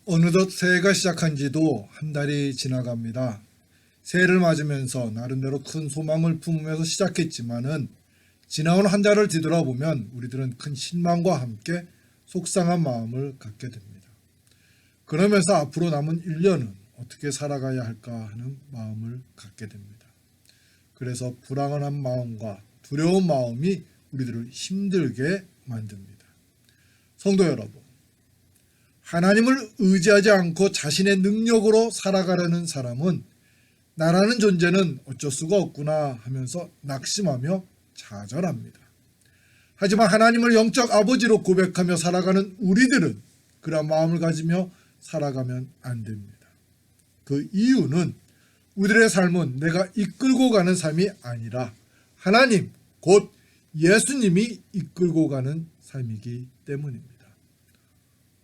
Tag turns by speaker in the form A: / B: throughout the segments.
A: 어느덧 새해가 시작한 지도 한 달이 지나갑니다. 새해를 맞으면서 나름대로 큰 소망을 품으면서 시작했지만은 지나온 한 달을 뒤돌아보면 우리들은 큰 실망과 함께 속상한 마음을 갖게 됩니다. 그러면서 앞으로 남은 1년은 어떻게 살아가야 할까 하는 마음을 갖게 됩니다. 그래서 불안한 마음과 두려운 마음이 우리들을 힘들게 만듭니다. 성도 여러분, 하나님을 의지하지 않고 자신의 능력으로 살아가려는 사람은 나라는 존재는 어쩔 수가 없구나 하면서 낙심하며 좌절합니다. 하지만 하나님을 영적 아버지로 고백하며 살아가는 우리들은 그런 마음을 가지며 살아가면 안 됩니다. 그 이유는 우리들의 삶은 내가 이끌고 가는 삶이 아니라 하나님, 곧 예수님이 이끌고 가는 삶이기 때문입니다.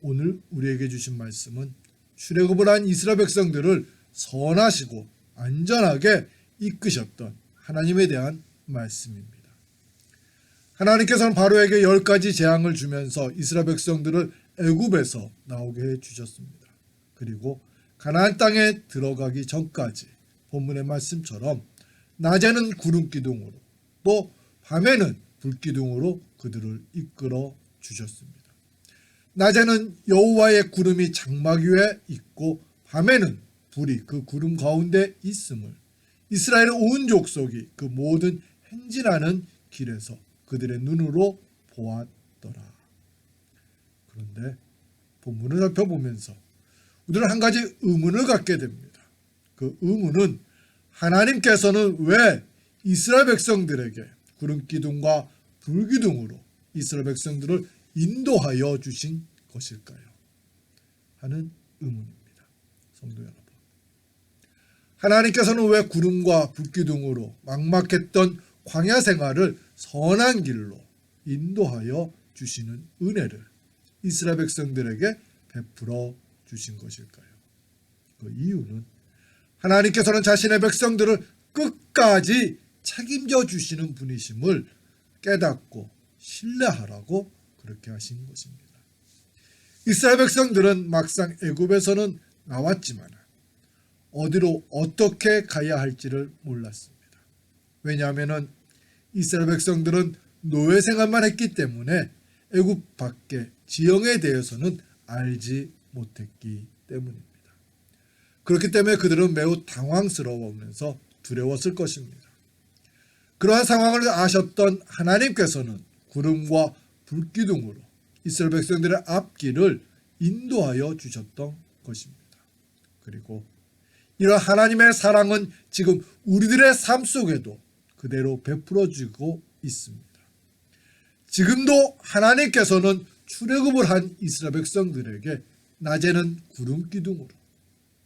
A: 오늘 우리에게 주신 말씀은 출애굽을 한 이스라엘 백성들을 선하시고 안전하게 이끄셨던 하나님에 대한 말씀입니다. 하나님께서는 바로에게 10가지 재앙을 주면서 이스라엘 백성들을 애굽에서 나오게 해주셨습니다. 그리고 가나안 땅에 들어가기 전까지 본문의 말씀처럼 낮에는 구름 기둥으로 또 밤에는 불 기둥으로 그들을 이끌어 주셨습니다. 낮에는 여호와의 구름이 장막 위에 있고 밤에는 불이 그 구름 가운데 있음을 이스라엘의 온 족속이 그 모든 행진하는 길에서 그들의 눈으로 보았더라. 그런데 본문을 살펴보면서 우리는 한 가지 의문을 갖게 됩니다. 그 의문은 하나님께서는 왜 이스라엘 백성들에게 구름 기둥과 불 기둥으로 이스라엘 백성들을 인도하여 주신 것일까요? 하는 의문입니다. 성도 여러분, 하나님께서는 왜 구름과 불기둥으로 막막했던 광야 생활을 선한 길로 인도하여 주시는 은혜를 이스라엘 백성들에게 베풀어 주신 것일까요? 그 이유는 하나님께서는 자신의 백성들을 끝까지 책임져 주시는 분이심을 깨닫고 신뢰하라고 그렇게 하신 것입니다. 이스라엘 백성들은 막상 애굽에서는 나왔지만 어디로 어떻게 가야 할지를 몰랐습니다. 왜냐하면 이스라엘 백성들은 노예 생활만 했기 때문에 애굽 밖의 지형에 대해서는 알지 못했기 때문입니다. 그렇기 때문에 그들은 매우 당황스러워하면서 두려웠을 것입니다. 그러한 상황을 아셨던 하나님께서는 구름과 불기둥으로 이스라엘 백성들의 앞길을 인도하여 주셨던 것입니다. 그리고 이런 하나님의 사랑은 지금 우리들의 삶 속에도 그대로 베풀어지고 있습니다. 지금도 하나님께서는 출애굽을 한 이스라엘 백성들에게 낮에는 구름 기둥으로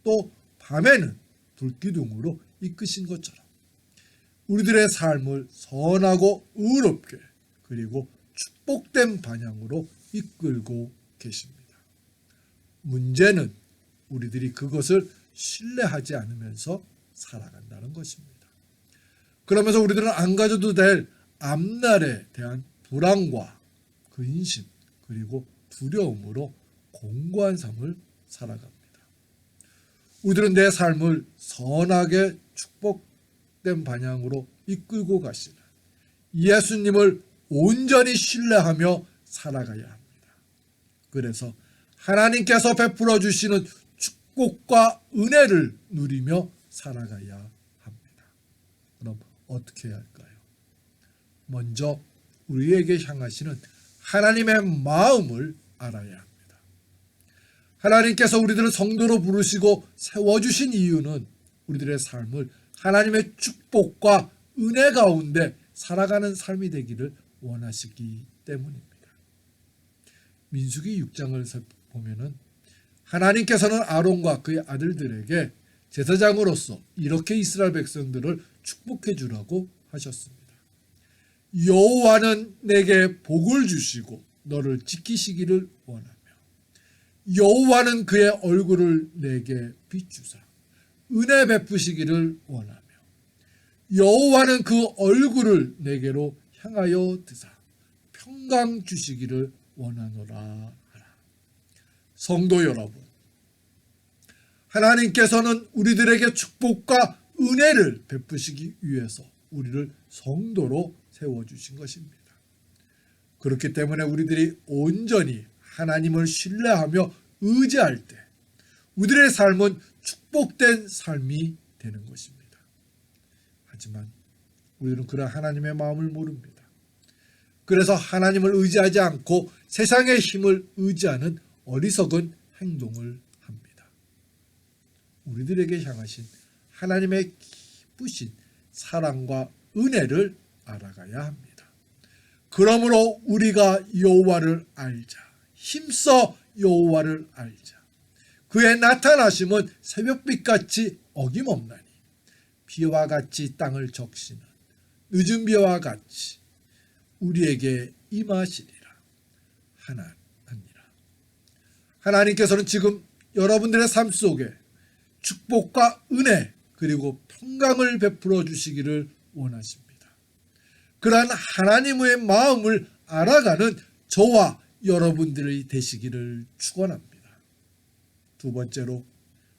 A: 또 밤에는 불 기둥으로 이끄신 것처럼 우리들의 삶을 선하고 의롭게 그리고 축복된 방향으로 이끌고 계십니다. 문제는 우리들이 그것을 신뢰하지 않으면서 살아간다는 것입니다. 그러면서 우리들은 안 가져도 될 앞날에 대한 불안과 근심 그리고 두려움으로 공고한 삶을 살아갑니다. 우리들은 내 삶을 선하게 축복된 방향으로 이끌고 가시는 예수님을 온전히 신뢰하며 살아가야 합니다. 그래서 하나님께서 베풀어 주시는 축복과 은혜를 누리며 살아가야 합니다. 그럼 어떻게 해야 할까요? 먼저 우리에게 향하시는 하나님의 마음을 알아야 합니다. 하나님께서 우리들을 성도로 부르시고 세워주신 이유는 우리들의 삶을 하나님의 축복과 은혜 가운데 살아가는 삶이 되기를 원하시기 때문입니다. 민수기 6장을 보면은 하나님께서는 아론과 그의 아들들에게 제사장으로서 이렇게 이스라엘 백성들을 축복해 주라고 하셨습니다. 여호와는 내게 복을 주시고 너를 지키시기를 원하며 여호와는 그의 얼굴을 내게 비추사 은혜 베푸시기를 원하며 여호와는 그 얼굴을 내게로 향하여 드사 평강 주시기를 원하노라 하라. 성도 여러분, 하나님께서는 우리들에게 축복과 은혜를 베푸시기 위해서 우리를 성도로 세워주신 것입니다. 그렇기 때문에 우리들이 온전히 하나님을 신뢰하며 의지할 때 우리들의 삶은 축복된 삶이 되는 것입니다. 하지만 우리는 그런 하나님의 마음을 모릅니다. 그래서 하나님을 의지하지 않고 세상의 힘을 의지하는 어리석은 행동을 합니다. 우리들에게 향하신 하나님의 기쁘신 사랑과 은혜를 알아가야 합니다. 그러므로 우리가 여호와를 알자. 힘써 여호와를 알자. 그의 나타나심은 새벽빛같이 어김없나니 비와 같이 땅을 적시는 늦은 비와 같이 우리에게 임하시리라 하나니라. 하나님께서는 지금 여러분들의 삶 속에 축복과 은혜 그리고 평강을 베풀어 주시기를 원하십니다. 그러한 하나님의 마음을 알아가는 저와 여러분들이 되시기를 축원합니다. 두 번째로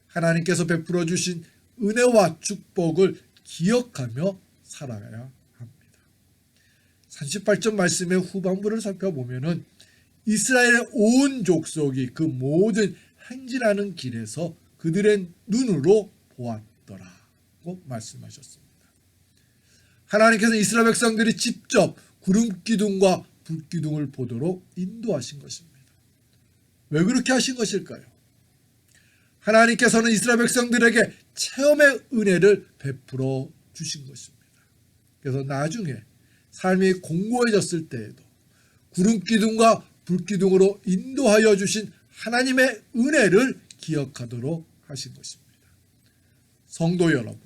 A: 하나님께서 베풀어 주신 은혜와 축복을 기억하며 살아가야 합니다. 38절 말씀의 후반부를 살펴보면은 이스라엘의 온 족속이 그 모든 행진하는 길에서 그들의 눈으로 보았더라고 말씀하셨습니다. 하나님께서 이스라엘 백성들이 직접 구름기둥과 불기둥을 보도록 인도하신 것입니다. 왜 그렇게 하신 것일까요? 하나님께서는 이스라엘 백성들에게 체험의 은혜를 베풀어 주신 것입니다. 그래서 나중에 삶이 공고해졌을 때에도 구름기둥과 불기둥으로 인도하여 주신 하나님의 은혜를 기억하도록 하신 것입니다. 성도 여러분,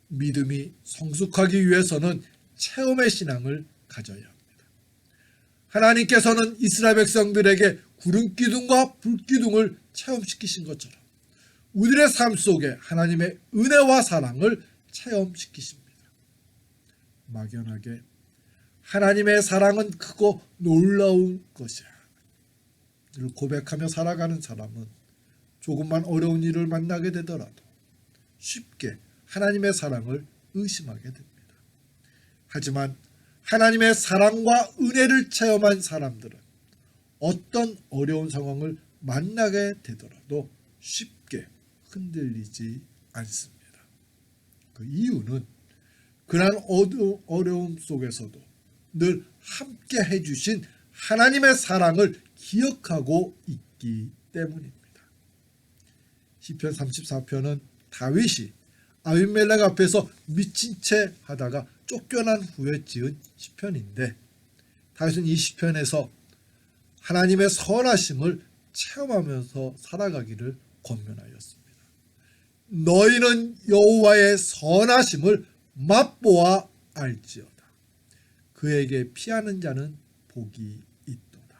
A: 믿음이 성숙하기 위해서는 체험의 신앙을 가져야 합니다. 하나님께서는 이스라엘 백성들에게 구름기둥과 불기둥을 체험시키신 것처럼 우리들의 삶 속에 하나님의 은혜와 사랑을 체험시키십니다. 막연하게 하나님의 사랑은 크고 놀라운 것이야 를 고백하며 살아가는 사람은 조금만 어려운 일을 만나게 되더라도 쉽게 하나님의 사랑을 의심하게 됩니다. 하지만 하나님의 사랑과 은혜를 체험한 사람들은 어떤 어려운 상황을 만나게 되더라도 쉽게 흔들리지 않습니다. 그 이유는 그러한 어려움 속에서도 늘 함께 해주신 하나님의 사랑을 기억하고 있기 때문입니다. 시편 34편은 다윗이 아비멜렉 앞에서 미친 채 하다가 쫓겨난 후에 지은 시편인데 다윗은 이 시편에서 하나님의 선하심을 체험하면서 살아가기를 권면하였습니다. 너희는 여호와의 선하심을 맛보아 알지어다. 그에게 피하는 자는 복이 있도다.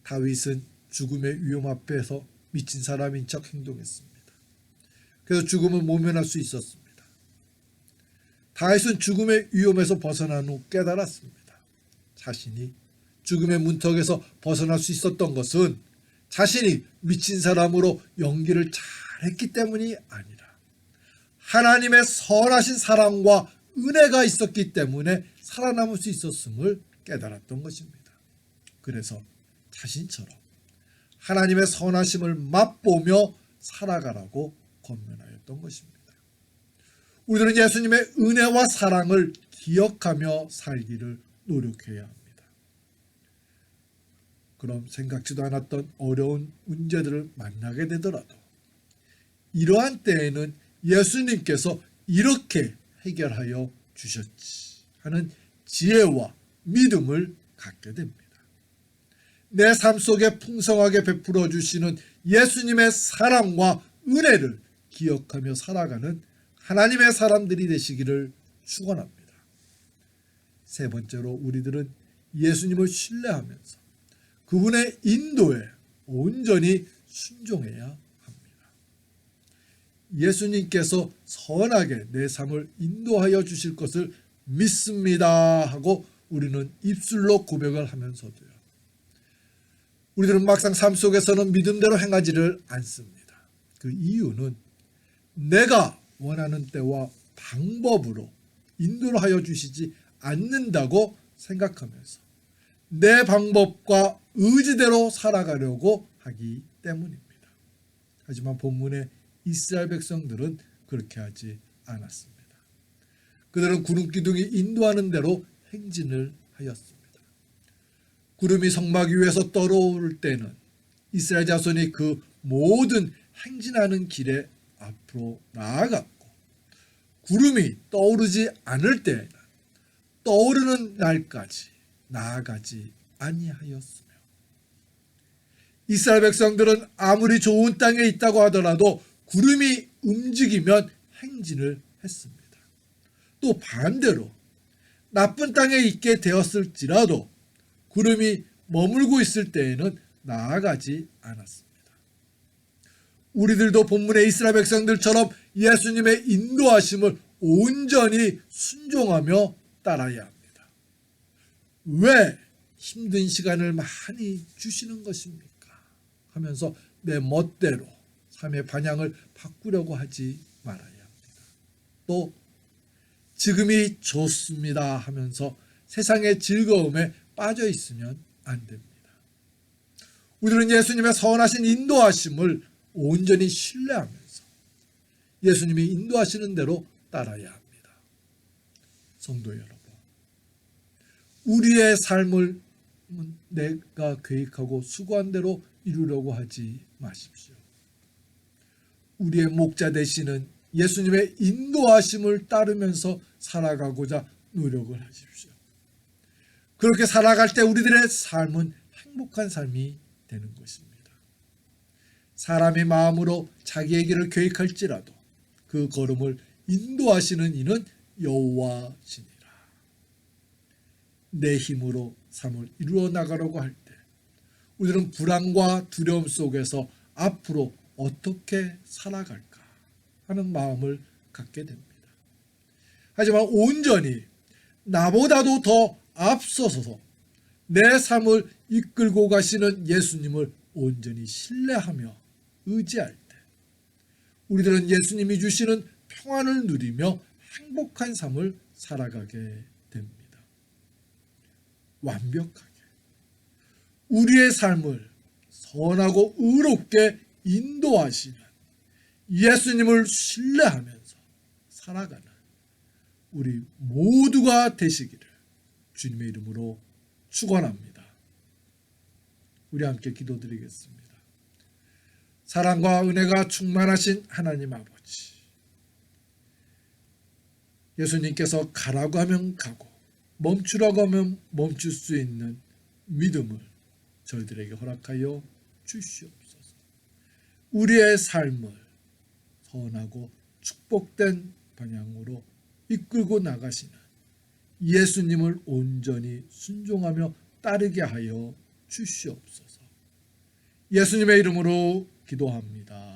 A: 다윗은 죽음의 위험 앞에서 미친 사람인 척 행동했습니다. 그래서 죽음을 모면할 수 있었습니다. 다윗은 죽음의 위험에서 벗어난 후 깨달았습니다. 자신이 죽음의 문턱에서 벗어날 수 있었던 것은 자신이 미친 사람으로 연기를 잘했기 때문이 아니라 하나님의 선하신 사랑과 은혜가 있었기 때문에 살아남을 수 있었음을 깨달았던 것입니다. 그래서 자신처럼 하나님의 선하심을 맛보며 살아가라고 권면하였던 것입니다. 우리들은 예수님의 은혜와 사랑을 기억하며 살기를 노력해야 합니다. 그럼 생각지도 않았던 어려운 문제들을 만나게 되더라도 이러한 때에는 예수님께서 이렇게 해결하여 주셨지 하는 지혜와 믿음을 갖게 됩니다. 내 삶 속에 풍성하게 베풀어 주시는 예수님의 사랑과 은혜를 기억하며 살아가는 하나님의 사람들이 되시기를 축원합니다. 세 번째로 우리들은 예수님을 신뢰하면서 그분의 인도에 온전히 순종해야 합니다. 예수님께서 선하게 내 삶을 인도하여 주실 것을 믿습니다 하고 우리는 입술로 고백을 하면서도요. 우리들은 막상 삶 속에서는 믿음대로 행하지를 않습니다. 그 이유는 내가 원하는 때와 방법으로 인도를 하여 주시지 않는다고 생각하면서 내 방법과 의지대로 살아가려고 하기 때문입니다. 하지만 본문의 이스라엘 백성들은 그렇게 하지 않았습니다. 그들은 구름 기둥이 인도하는 대로 행진을 하였습니다. 구름이 성막 위에서 떨어올 때는 이스라엘 자손이 그 모든 행진하는 길에 앞으로 나아갔고, 구름이 떠오르지 않을 때에는 떠오르는 날까지 나아가지 아니하였으며, 이스라엘 백성들은 아무리 좋은 땅에 있다고 하더라도 구름이 움직이면 행진을 했습니다. 또 반대로 나쁜 땅에 있게 되었을지라도 구름이 머물고 있을 때에는 나아가지 않았습니다. 우리들도 본문의 이스라엘 백성들처럼 예수님의 인도하심을 온전히 순종하며 따라야 합니다. 왜 힘든 시간을 많이 주시는 것입니까? 하면서 내 멋대로 삶의 방향을 바꾸려고 하지 말아야 합니다. 또 지금이 좋습니다 하면서 세상의 즐거움에 빠져 있으면 안 됩니다. 우리는 예수님의 선하신 인도하심을 온전히 신뢰하면서 예수님이 인도하시는 대로 따라야 합니다. 성도 여러분, 우리의 삶을 내가 계획하고 수고한 대로 이루려고 하지 마십시오. 우리의 목자 되시는 예수님의 인도하심을 따르면서 살아가고자 노력을 하십시오. 그렇게 살아갈 때 우리들의 삶은 행복한 삶이 되는 것입니다. 사람이 마음으로 자기의 길을 계획할지라도 그 걸음을 인도하시는 이는 여호와시니라. 내 힘으로 삶을 이루어 나가려고 할 때 우리는 불안과 두려움 속에서 앞으로 어떻게 살아갈까 하는 마음을 갖게 됩니다. 하지만 온전히 나보다도 더 앞서서서 내 삶을 이끌고 가시는 예수님을 온전히 신뢰하며 의지할 때 우리들은 예수님이 주시는 평안을 누리며 행복한 삶을 살아가게 됩니다. 완벽하게 우리의 삶을 선하고 의롭게 인도하시는 예수님을 신뢰하면서 살아가는 우리 모두가 되시기를 주님의 이름으로 축원합니다. 우리 함께 기도드리겠습니다. 사랑과 은혜가 충만하신 하나님 아버지, 예수님께서 가라고 하면 가고 멈추라고 하면 멈출 수 있는 믿음을 저희들에게 허락하여 주시옵소서. 우리의 삶을 선하고 축복된 방향으로 이끌고 나가시는 예수님을 온전히 순종하며 따르게 하여 주시옵소서. 예수님의 이름으로 기도합니다.